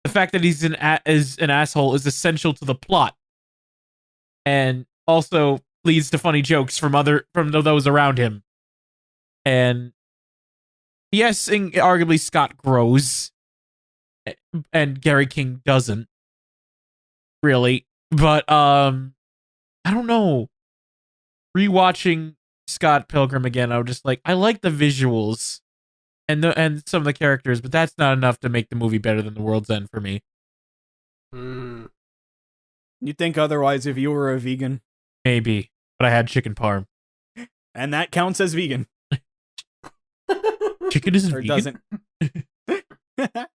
the fact that he's an asshole is essential to the plot, and also leads to funny jokes from those around him. And yes, arguably Scott grows, and Gary King doesn't really. But I don't know. Rewatching Scott Pilgrim again, I was just like, I like the visuals and some of the characters, but that's not enough to make the movie better than The World's End for me. Mm. You'd think otherwise if you were a vegan. Maybe, but I had chicken parm. And that counts as vegan. Chicken isn't Or vegan? doesn't.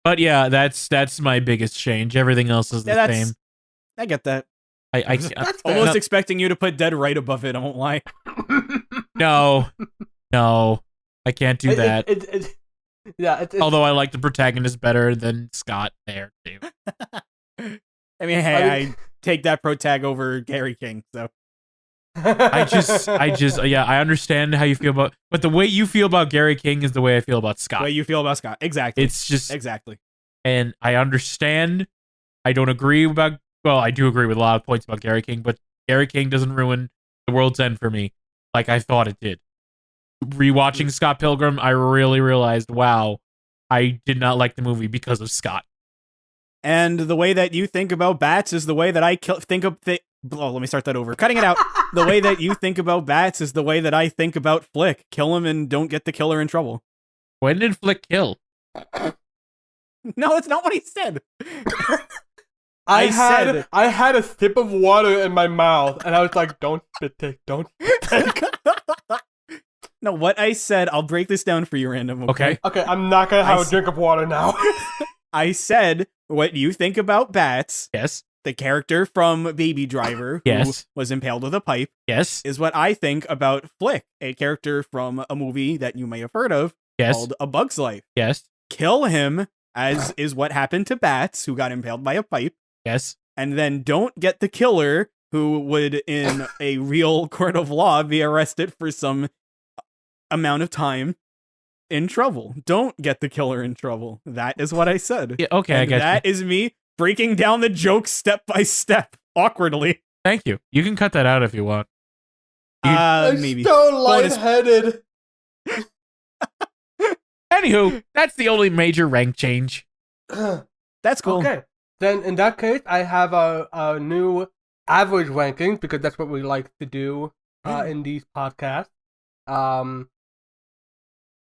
But yeah, that's my biggest change. Everything else is the same. I get that. I almost expecting you to put Dead Right above it, I won't lie. No, I can't do that. Although I like the protagonist better than Scott there too. I mean, hey, I take that protag over Gary King, so. I understand how you feel about, but the way you feel about Gary King is the way I feel about Scott. The way you feel about Scott, exactly. It's just exactly. And I understand. I don't agree about. Well, I do agree with a lot of points about Gary King, but Gary King doesn't ruin The World's End for me like I thought it did. Rewatching Scott Pilgrim, I really realized, wow, I did not like the movie because of Scott. And the way that you think about bats is the way that I think of. Let me start that over. Cutting it out. The way that you think about bats is the way that I think about Flick. Kill him and don't get the killer in trouble. When did Flick kill? No, that's not what he said. I had a sip of water in my mouth, and I was like, "Don't spit take, don't spit take." No, what I said, I'll break this down for you, Random. Okay, I'm not gonna have a drink of water now. I said what you think about bats. Yes. The character from Baby Driver, who was impaled with a pipe, is what I think about Flick, a character from a movie that you may have heard of called A Bug's Life. Yes. Kill him, as is what happened to bats who got impaled by a pipe. Yes. And then don't get the killer, who would, in a real court of law, be arrested for some amount of time, in trouble. Don't get the killer in trouble. That is what I said. Yeah, okay, I get that is me breaking down the joke step by step, awkwardly. Thank you. You can cut that out if you want. Maybe. So lightheaded. Anywho, that's the only major rank change. That's cool. Okay. Then in that case, I have a new average ranking, because that's what we like to do in these podcasts.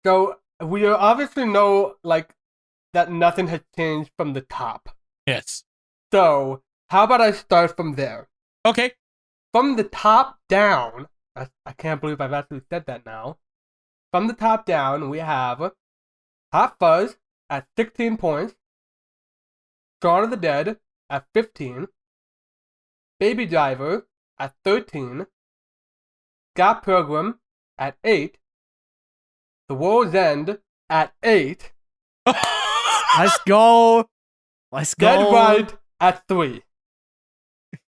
So we obviously know like that nothing has changed from the top. Yes. So how about I start from there? Okay. From the top down, I can't believe I've actually said that now. From the top down, we have Hot Fuzz at 16 points, Shaun of the Dead at 15, Baby Driver at 13, Scott Pilgrim at 8, The World's End at 8, Let's go. Let's go. Dead Right at 3.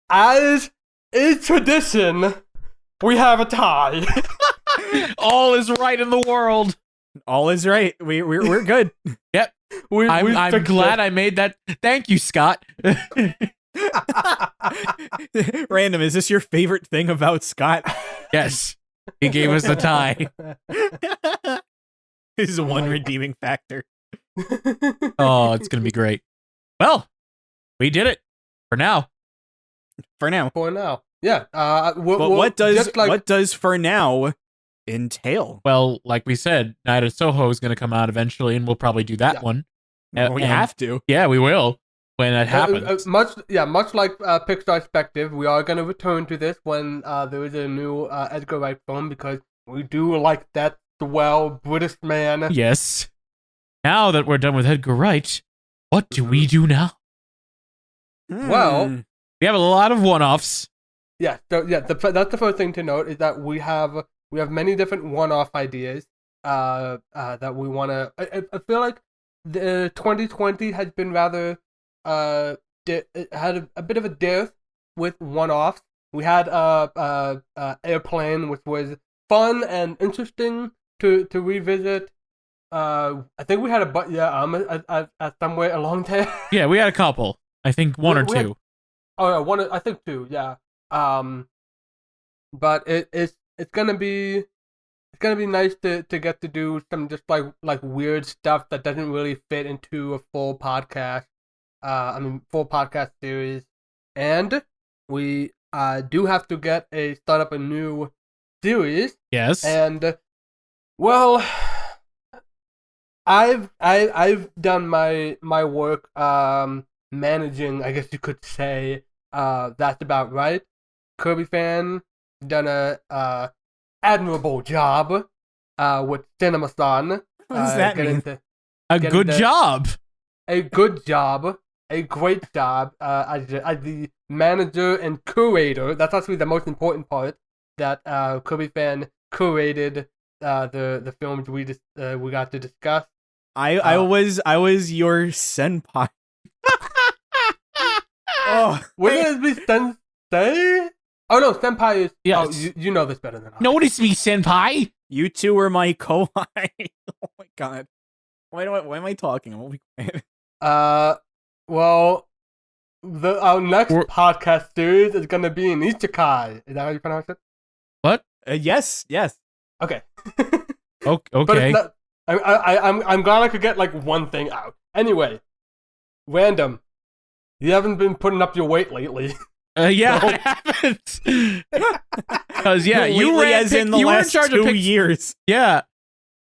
As is tradition, we have a tie. All is right in the world. All is right. We're good. Yep. I'm glad I made that. Thank you, Scott. Random, is this your favorite thing about Scott? Yes. He gave us the tie. This is one redeeming factor. Oh, it's going to be great. Well, we did it. For now. For now. For now. Yeah. But what does for now entail? Well, like we said, Night at Soho is going to come out eventually, and we'll probably do that one. We have to. Yeah, we will when that happens. Much like Pixar Spective, we are going to return to this when there is a new Edgar Wright film because we do like that swell British man. Yes. Now that we're done with Edgar Wright, what do we do now? Well, we have a lot of one-offs. Yeah. So that's the first thing to note is that we have many different one-off ideas that we want to. I feel like the 2020 has been rather it had a bit of a dearth with one-offs. We had Airplane, which was fun and interesting to revisit. I think we had somewhere along there. Yeah, we had a couple. I think one or two. I think two. Yeah. But it's gonna be nice to get to do some just like weird stuff that doesn't really fit into a full podcast. Full podcast series, and we do have to start up a new series. Yes. And well, I've done my work managing, I guess you could say. That's about right. KirbyFan done a admirable job with CinemaSon. What does that mean? A good job. A good job. A great job as the manager and curator. That's actually the most important part. That KirbyFan curated the films we got to discuss. I was your senpai. Oh, wouldn't it be sensei? Oh no, senpai is. Yes. Oh, you know this better than I. No, it's me, senpai. You two were my kohai. Oh my god. Why am I talking? I'm only quiet. Well, our next podcast series is gonna be an Isekai. Is that how you pronounce it? What? Yes. Okay. Okay. But it's not, I'm glad I could get like one thing out. Anyway, Random. You haven't been putting up your weight lately. Yeah, no. I haven't. Because you were in the last 2 years. Yeah,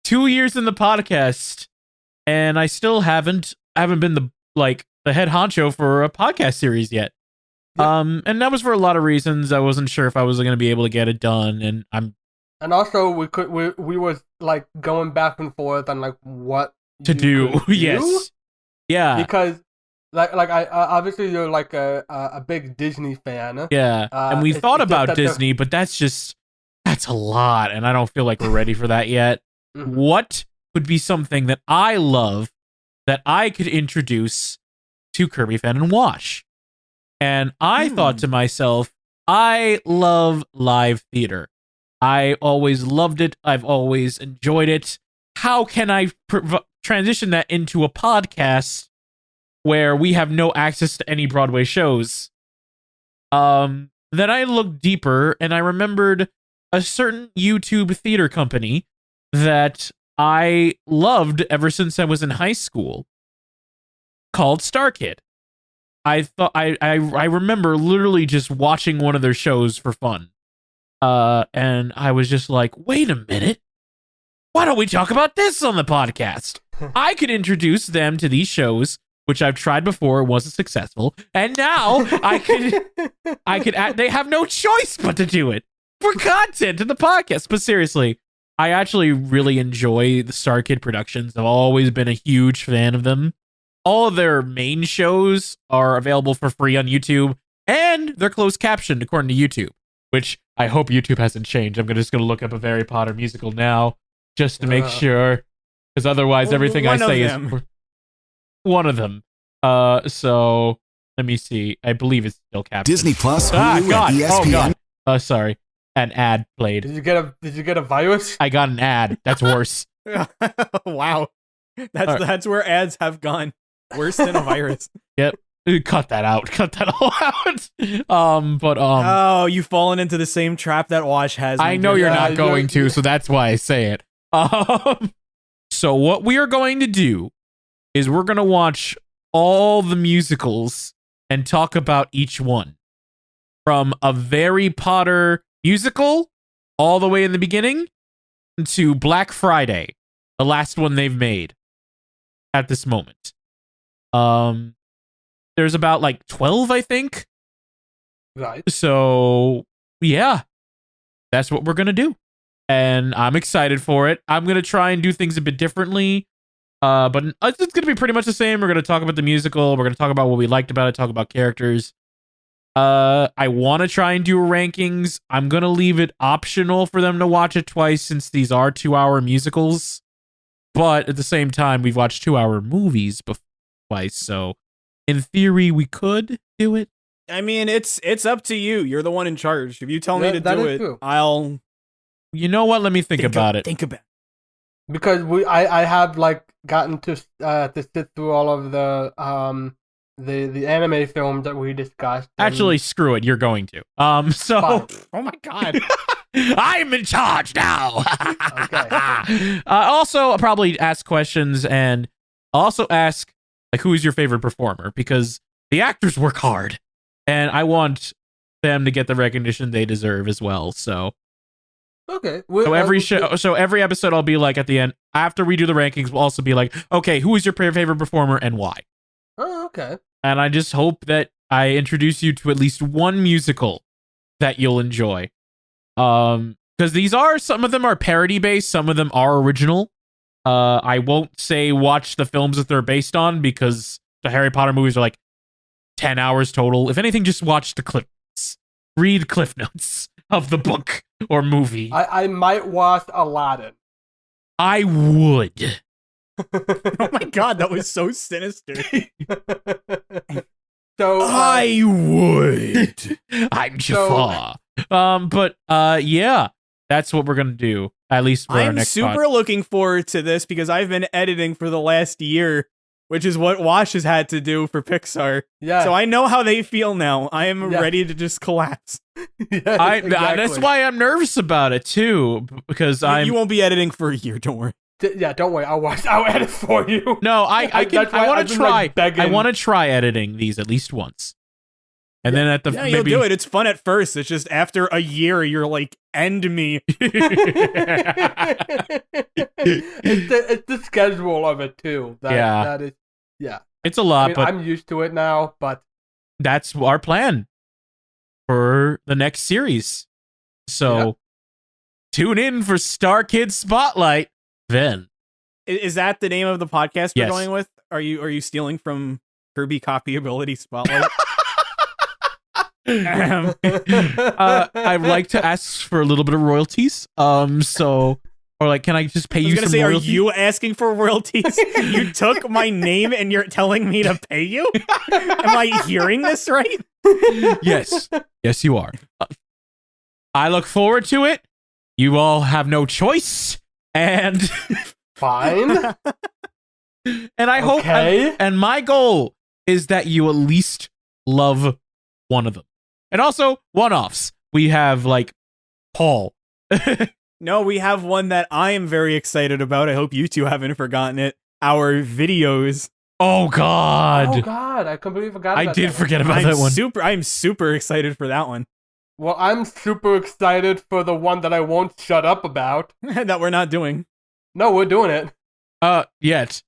2 years in the podcast, and I still haven't been the head honcho for a podcast series yet. Yep. And that was for a lot of reasons. I wasn't sure if I was going to be able to get it done, and also we was like going back and forth on like what to do. Yes, yeah, because. Like I obviously you're like a big Disney fan. Yeah, and we thought about Disney, but that's a lot, and I don't feel like we're ready for that yet. Mm-hmm. What would be something that I love that I could introduce to KirbyFan and Wash? And I thought to myself, I love live theater. I always loved it. I've always enjoyed it. How can I transition that into a podcast where we have no access to any Broadway shows? Then I looked deeper and I remembered a certain YouTube theater company that I loved ever since I was in high school called Star Kid. I thought I remember literally just watching one of their shows for fun. And I was just like, wait a minute. why don't we talk about this on the podcast? I could introduce them to these shows, which I've tried before, wasn't successful, and now I could they have no choice but to do it for content in the podcast. But seriously, I actually really enjoy the Star Kid Productions. I've always been a huge fan of them. All of their main shows are available for free on YouTube, and they're closed captioned according to YouTube, which I hope YouTube hasn't changed. I'm just going to look up a Harry Potter musical now just to make sure, because otherwise everything I say is one of them. So let me see. I believe it's still captioned. Disney Plus, God. ESPN. Oh God. Sorry. An ad played. Did you get a virus? I got an ad. That's worse. Wow. That's where ads have gone. Worse than a virus. Yep. Cut that out. Cut that all out. Oh, you've fallen into the same trap that Wash has. I know you're not going to, so that's why I say it. So what we are going to do is we're going to watch all the musicals and talk about each one. From a Harry Potter musical all the way in the beginning to Black Friday, the last one they've made at this moment. There's about like 12, I think. Right. So, yeah. That's what we're going to do. And I'm excited for it. I'm going to try and do things a bit differently. But it's going to be pretty much the same. We're going to talk about the musical. We're going to talk about what we liked about it, talk about characters. I want to try and do rankings. I'm going to leave it optional for them to watch it twice since these are 2-hour musicals. But at the same time, we've watched 2-hour movies before twice. So in theory, we could do it. I mean, it's up to you. You're the one in charge. If you tell me to do it, true. I'll... You know what? Let me think about it. Think about it. Because I have like gotten to sit through all of the anime films that we discussed. Actually, screw it. You're going to. So. Fine. Oh my God. I'm in charge now. Okay. Also, I'll probably ask questions and also ask like who is your favorite performer, because the actors work hard and I want them to get the recognition they deserve as well. So. Okay. So every episode, I'll be like at the end after we do the rankings, we'll also be like, okay, who is your favorite performer and why? Oh, okay. And I just hope that I introduce you to at least one musical that you'll enjoy. Because some of them are parody based, some of them are original. I won't say watch the films that they're based on because the Harry Potter movies are like 10 hours total. If anything, just watch the clip notes. Read cliff notes of the book or movie. I might watch Aladdin. I would. Oh my God, that was so sinister. So I would. I'm Jafar. Yeah, that's what we're gonna do. At least for our I'm next super looking forward to this because I've been editing for the last year, which is what Wash has had to do for Pixar. Yeah. So I know how they feel now. I am ready to just collapse. Yes, exactly. That's why I'm nervous about it too, because You won't be editing for a year. Don't worry. Yeah, don't worry. I'll edit for you. No, I want to try. Like, begging. I want to try editing these at least once, and then at the you'll do it. It's fun at first. It's just after a year, you're like, end me. it's the schedule of it too. That is. It's a lot, but I'm used to it now. But that's our plan for the next series. So tune in for Star Kid Spotlight. Then is that the name of the podcast we're Yes. going with? Are you stealing from Kirby Copyability Spotlight? I'd like to ask for a little bit of royalties. Or like, can I just pay you some royalties? Are you asking for royalties? You took my name and you're telling me to pay you? Am I hearing this right? Yes, you are. I look forward to it. You all have no choice, and fine. And I hope, and my goal is that you at least love one of them. And also, one-offs. We have, like, Paul. No, we have one that I am very excited about. I hope you two haven't forgotten it. Our videos. Oh, God. Oh, God. I completely forgot about that. I did forget about that one. I'm super excited for that one. Well, I'm super excited for the one that I won't shut up about. That we're not doing. No, we're doing it. Yet.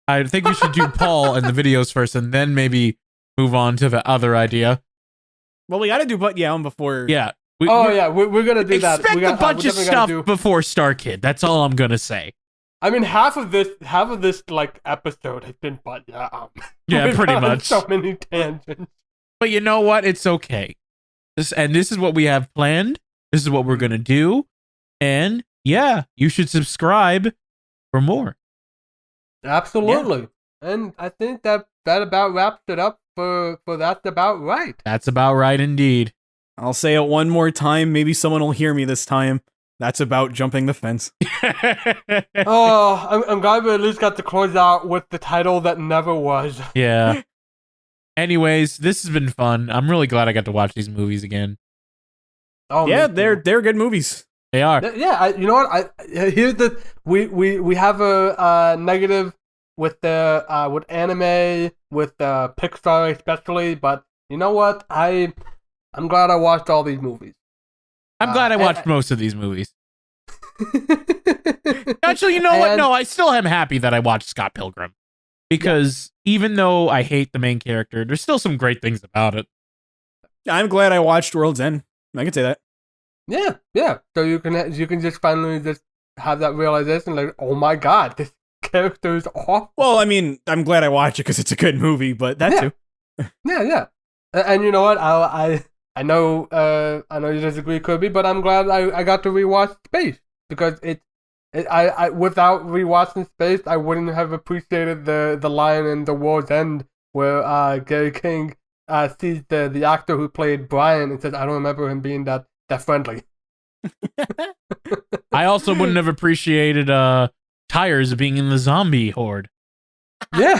I think we should do Paul and the videos first, and then maybe move on to the other idea. Well, we got to do But Yeah before. Yeah. We're gonna do that. Expect We a bunch of stuff do... before Star Kid. That's all I'm gonna say. I mean, half of this like episode has been But Yeah. Yeah, pretty much. So many tangents. But you know what? It's okay. This is what we have planned. This is what we're gonna do. And yeah, you should subscribe for more. Absolutely. Yeah. And I think that about wraps it up for That's About Right. That's about right indeed. I'll say it one more time. Maybe someone will hear me this time. That's about jumping the fence. Oh, I'm glad we at least got to close out with the title that never was. Yeah. Anyways, this has been fun. I'm really glad I got to watch these movies again. Oh, yeah, they're good movies. They are. Yeah, you know what? Here's the we have a negative with the with anime, with Pixar especially, but you know what? I'm glad I watched all these movies. I'm glad I watched most of these movies. Actually, you know what? No, I still am happy that I watched Scott Pilgrim. Because even though I hate the main character, there's still some great things about it. I'm glad I watched World's End. I can say that. Yeah. So you can just finally just have that realization, like, oh my god, this character is awful. Well, I mean, I'm glad I watched it because it's a good movie, but that too. Yeah. And you know what? I know you disagree, Kirby, but I'm glad I got to rewatch Space because I without rewatching Space, I wouldn't have appreciated the line in The World's End where Gary King sees the actor who played Brian and says, "I don't remember him being that friendly." I also wouldn't have appreciated Tires being in the zombie horde. Yeah,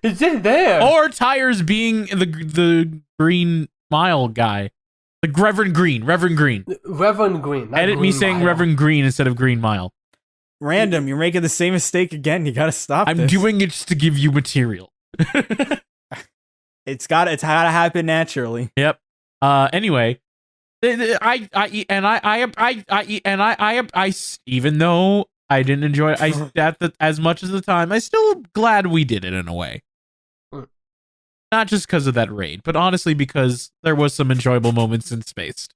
he's just there. Or Tires being the Green Mile guy. Like Reverend Green. Reverend Green. Edit Green me saying Mile. Reverend Green instead of Green Mile. Random, you're making the same mistake again. You gotta stop I'm this. doing it just to give you material. It's gotta happen naturally. Yep. Anyway, even though I didn't enjoy it as much as the time, I still glad we did it in a way. Not just because of that raid, but honestly because there was some enjoyable moments in Space.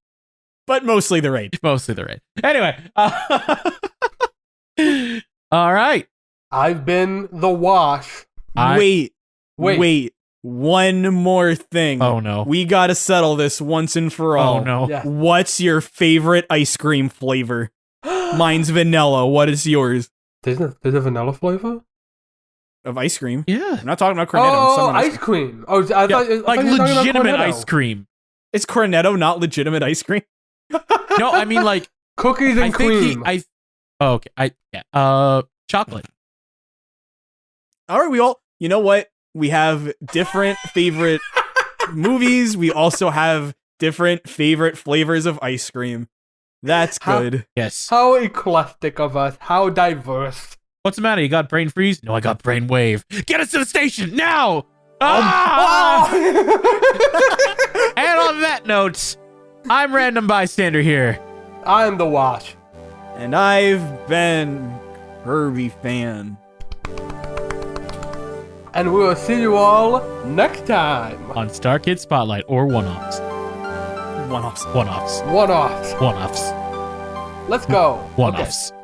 But mostly the raid. Mostly the raid. Anyway. All right. I've been the Wash. Wait. One more thing. Oh, no. We gotta settle this once and for all. Oh, no. Yeah. What's your favorite ice cream flavor? Mine's vanilla. What is yours? There's a vanilla flavor? Of ice cream? Yeah. I'm not talking about Cornetto. Oh, ice cream. Oh, I thought like you were talking about legitimate Cornetto. ice cream. Is Cornetto not legitimate ice cream? No, I mean like cookies and cream. Okay. Chocolate. All right, you know what? We have different favorite movies. We also have different favorite flavors of ice cream. That's good. Yes. How eclectic of us. How diverse. What's the matter? You got brain freeze? No, I got brain wave. Get us to the station now! And on that note, I'm Random Bystander here. I'm the Wash. And I've been KirbyFan. And we'll see you all next time. On Star Kid Spotlight or One-Offs. One-offs. One-offs. One-Offs. Let's go. One-Offs. Okay.